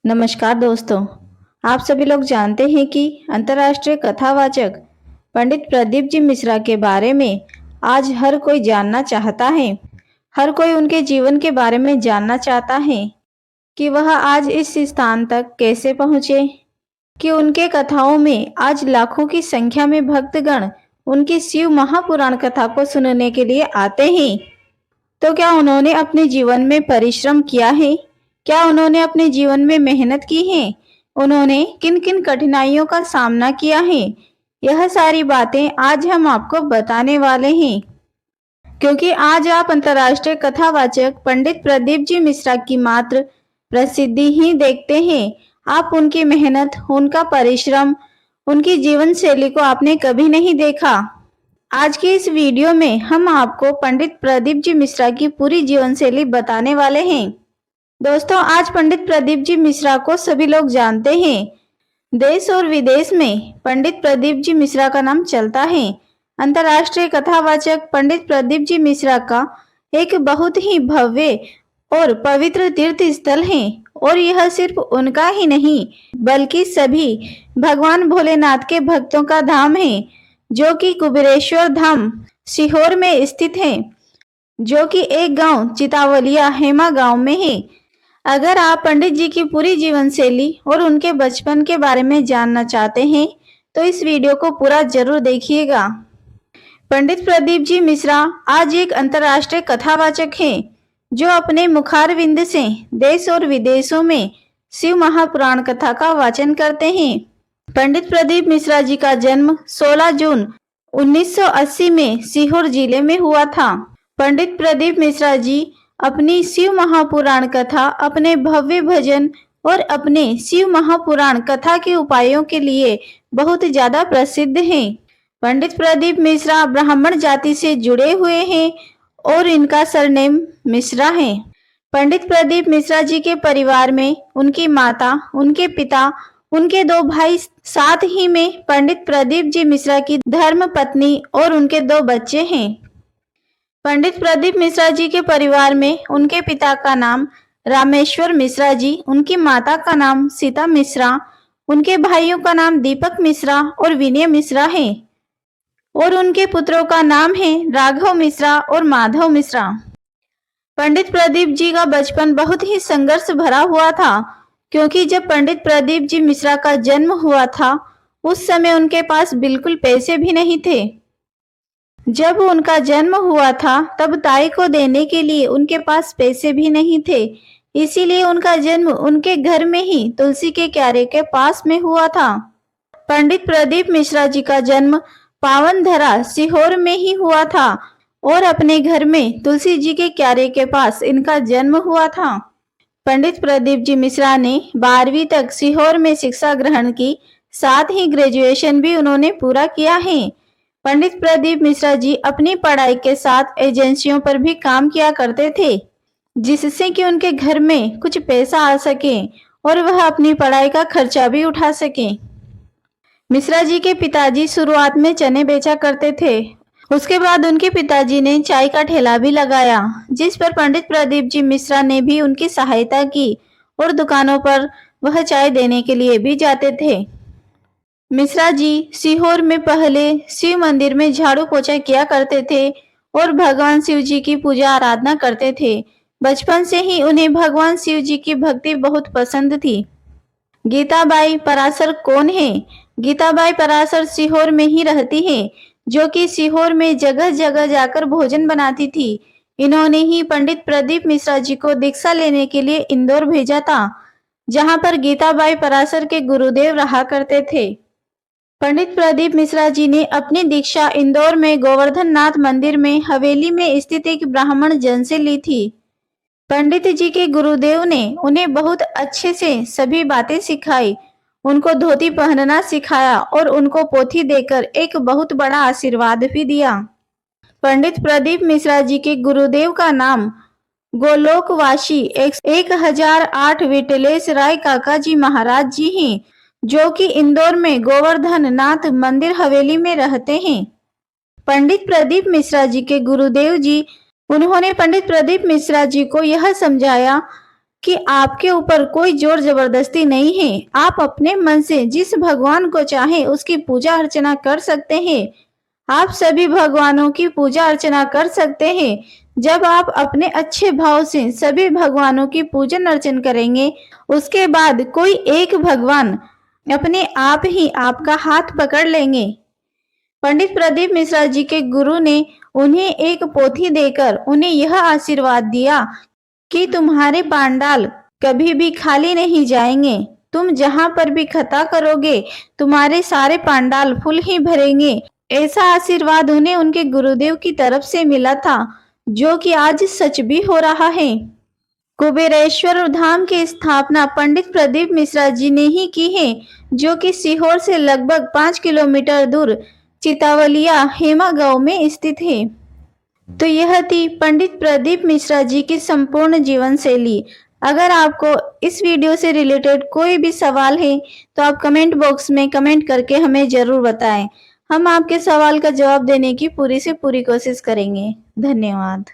नमस्कार दोस्तों। आप सभी लोग जानते हैं कि अंतर्राष्ट्रीय कथावाचक पंडित प्रदीप जी मिश्रा के बारे में आज हर कोई जानना चाहता है। हर कोई उनके जीवन के बारे में जानना चाहता है कि वह आज इस स्थान तक कैसे पहुँचे, कि उनके कथाओं में आज लाखों की संख्या में भक्तगण उनकी शिव महापुराण कथा को सुनने के लिए आते हैं। तो क्या उन्होंने अपने जीवन में परिश्रम किया है? क्या उन्होंने अपने जीवन में मेहनत की है? उन्होंने किन किन कठिनाइयों का सामना किया है? यह सारी बातें आज हम आपको बताने वाले हैं, क्योंकि आज आप अंतर्राष्ट्रीय कथावाचक पंडित प्रदीप जी मिश्रा की मात्र प्रसिद्धि ही देखते हैं। आप उनकी मेहनत, उनका परिश्रम, उनकी जीवन शैली को आपने कभी नहीं देखा। आज की इस वीडियो में हम आपको पंडित प्रदीप जी मिश्रा की पूरी जीवन शैली बताने वाले हैं। दोस्तों, आज पंडित प्रदीप जी मिश्रा को सभी लोग जानते हैं। देश और विदेश में पंडित प्रदीप जी मिश्रा का नाम चलता है। अंतर्राष्ट्रीय कथावाचक पंडित प्रदीप जी मिश्रा का एक बहुत ही भव्य और पवित्र तीर्थ स्थल है, और यह सिर्फ उनका ही नहीं बल्कि सभी भगवान भोलेनाथ के भक्तों का धाम है, जो कि कुबेरेश्वर धाम सीहोर में स्थित है, जो कि एक गांव चितावलिया हेमा गांव में है। अगर आप पंडित जी की पूरी जीवन शैली और उनके बचपन के बारे में जानना चाहते हैं तो इस वीडियो को पूरा जरूर देखिएगा। पंडित प्रदीप जी मिश्रा आज एक अंतर्राष्ट्रीय कथावाचक हैं, जो अपने मुखारविंद से देश और विदेशों में शिव महापुराण कथा का वाचन करते हैं। पंडित प्रदीप मिश्रा जी का जन्म 16 जून 1980 में सीहोर जिले में हुआ था। पंडित प्रदीप मिश्रा जी अपनी शिव महापुराण कथा, अपने भव्य भजन और अपने शिव महापुराण कथा के उपायों के लिए बहुत ज्यादा प्रसिद्ध हैं। पंडित प्रदीप मिश्रा ब्राह्मण जाति से जुड़े हुए हैं और इनका सरनेम मिश्रा है। पंडित प्रदीप मिश्रा जी के परिवार में उनकी माता, उनके पिता, उनके 2 भाई, साथ ही में पंडित प्रदीप जी मिश्रा की धर्म पत्नी और उनके 2 बच्चे हैं। पंडित प्रदीप मिश्रा जी के परिवार में उनके पिता का नाम रामेश्वर मिश्रा जी, उनकी माता का नाम सीता मिश्रा, उनके भाइयों का नाम दीपक मिश्रा और विनय मिश्रा है, और उनके पुत्रों का नाम है राघव मिश्रा और माधव मिश्रा। पंडित प्रदीप जी का बचपन बहुत ही संघर्ष भरा हुआ था, क्योंकि जब पंडित प्रदीप जी मिश्रा का जन्म हुआ था उस समय उनके पास बिल्कुल पैसे भी नहीं थे। जब उनका जन्म हुआ था तब ताई को देने के लिए उनके पास पैसे भी नहीं थे, इसीलिए उनका जन्म उनके घर में ही तुलसी के क्यारे के पास में हुआ था। पंडित प्रदीप मिश्रा जी का जन्म पावनधरा सीहोर में ही हुआ था और अपने घर में तुलसी जी के क्यारे के पास इनका जन्म हुआ था। पंडित प्रदीप जी मिश्रा ने 12वीं तक सीहोर में शिक्षा ग्रहण की, साथ ही ग्रेजुएशन भी उन्होंने पूरा किया है। पंडित प्रदीप मिश्रा जी अपनी पढ़ाई के साथ एजेंसियों पर भी काम किया करते थे, जिससे कि उनके घर में कुछ पैसा आ सके और वह अपनी पढ़ाई का खर्चा भी उठा सके। मिश्रा जी के पिताजी शुरुआत में चने बेचा करते थे। उसके बाद उनके पिताजी ने चाय का ठेला भी लगाया, जिस पर पंडित प्रदीप जी मिश्रा ने भी उनकी सहायता की और दुकानों पर वह चाय देने के लिए भी जाते थे। मिश्रा जी सीहोर में पहले शिव मंदिर में झाड़ू पोछा किया करते थे और भगवान शिव जी की पूजा आराधना करते थे। बचपन से ही उन्हें भगवान शिव जी की भक्ति बहुत पसंद थी। गीताबाई पराशर कौन है? गीताबाई पराशर सीहोर में ही रहती है, जो कि सीहोर में जगह जगह जाकर भोजन बनाती थी। इन्होंने ही पंडित प्रदीप मिश्रा जी को दीक्षा लेने के लिए इंदौर भेजा था, जहां पर गीताबाई पराशर के गुरुदेव रहा करते थे। पंडित प्रदीप मिश्रा जी ने अपनी दीक्षा इंदौर में गोवर्धन नाथ मंदिर में हवेली में स्थित एक ब्राह्मण जन से ली थी। पंडित जी के गुरुदेव ने उन्हें बहुत अच्छे से सभी बातें सिखाई, उनको धोती पहनना सिखाया और उनको पोथी देकर एक बहुत बड़ा आशीर्वाद भी दिया। पंडित प्रदीप मिश्रा जी के गुरुदेव का नाम गोलोकवासी 1008 विठलेश राय काका जी महाराज जी हैं, जो कि इंदौर में गोवर्धन नाथ मंदिर हवेली में रहते हैं। पंडित प्रदीप मिश्रा जी के गुरुदेव जी, उन्होंने पंडित प्रदीप मिश्रा जी को यह समझाया कि आपके ऊपर कोई जोर जबरदस्ती नहीं है। आप अपने मन से जिस भगवान को चाहें उसकी पूजा अर्चना कर सकते हैं। आप सभी भगवानों की पूजा अर्चना कर सकते हैं। जब आप अपने अच्छे भाव से सभी भगवानों की पूजन अर्चन करेंगे, उसके बाद कोई एक भगवान अपने आप ही आपका हाथ पकड़ लेंगे। पंडित प्रदीप मिश्रा जी के गुरु ने उन्हें एक पोथी देकर उन्हें यह आशीर्वाद दिया कि तुम्हारे पांडाल कभी भी खाली नहीं जाएंगे। तुम जहां पर भी खता करोगे, तुम्हारे सारे पांडाल फुल ही भरेंगे। ऐसा आशीर्वाद उन्हें उनके गुरुदेव की तरफ से मिला था, जो कि आज सच भी हो रहा है। कुबेरेश्वर धाम की स्थापना पंडित प्रदीप मिश्रा जी ने ही की है, जो कि सीहोर से लगभग 5 किलोमीटर दूर चितावलिया हेमा गांव में स्थित है। तो यह थी पंडित प्रदीप मिश्रा जी की संपूर्ण जीवन शैली। अगर आपको इस वीडियो से रिलेटेड कोई भी सवाल है तो आप कमेंट बॉक्स में कमेंट करके हमें जरूर बताएं। हम आपके सवाल का जवाब देने की पूरी से पूरी कोशिश करेंगे। धन्यवाद।